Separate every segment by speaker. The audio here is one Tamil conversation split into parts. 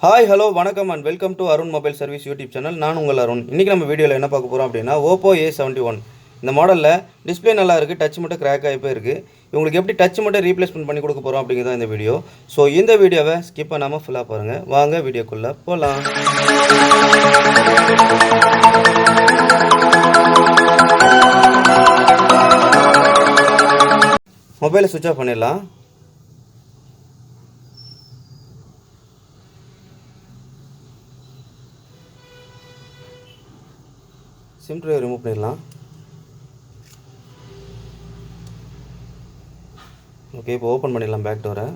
Speaker 1: ஹாய் ஹலோ வணக்கம் and welcome to Arun mobile service YouTube channel. நான் உங்கள் அருண். இன்றைக்கி நம்ம வீடியோவில் என்ன பார்க்க போகிறோம் அப்படின்னா oppo A71 இந்த மாடலில் டிஸ்பிளே நல்லா இருக்குது, டச் மட்டும் கிராக் ஆகி போயிருக்கு. இவங்களுக்கு எப்படி டச் மட்டும் ரீப்ளேஸ்மெண்ட் பண்ணி கொடுக்க போகிறோம் அப்படிங்கிறத இந்த வீடியோ. ஸோ இந்த வீடியோவை ஸ்கிப் பண்ணாமல் ஃபுல்லாக பாருங்கள். வாங்க வீடியோக்குள்ளே போகலாம். மொபைலை சுவிட்ச் ஆஃப் பண்ணிடலாம். சிம் ட்ரைவ் ரிமூவ் பண்ணிடலாம். ஓகே, இப்போ ஓப்பன் பண்ணிடலாம் பேக் டோரை.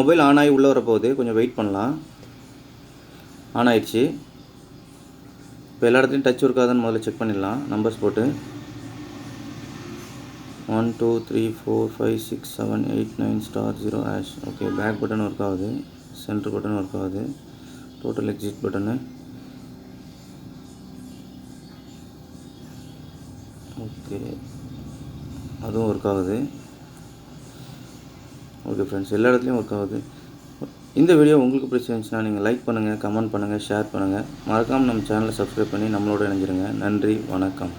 Speaker 1: மொபைல் ஆன் ஆகி உள்ளே வரப்போகுது, கொஞ்சம் வெயிட் பண்ணலாம். ஆன் ஆயிடுச்சு. இப்போ எல்லா இடத்துலையும் டச் ஒர்க் ஆகுதுன்னு முதல்ல செக் பண்ணிடலாம். நம்பர்ஸ் போட்டு 1 2 3 4 5 6 7 8 9 *0#. ஓகே, பேக் பட்டன் ஒர்க் ஆகுது, சென்டர் பட்டன் ஒர்க் ஆகுது, டோட்டல் எக்ஸிட் பட்டனு ஓகே அதுவும் ஒர்க் ஆகுது. ஓகே ஃப்ரெண்ட்ஸ், எல்லா இடத்துலையும் ஒர்க் ஆகுது. இந்த வீடியோ உங்களுக்கு பிடிச்சிருந்துச்சுன்னா நீங்கள் லைக் பண்ணுங்கள், கமெண்ட் பண்ணுங்கள், ஷேர் பண்ணுங்கள். மறக்காமல் நம்ம சேனலை சப்ஸ்கிரைப் பண்ணி நம்மளோட இணைஞ்சிருங்க. நன்றி, வணக்கம்.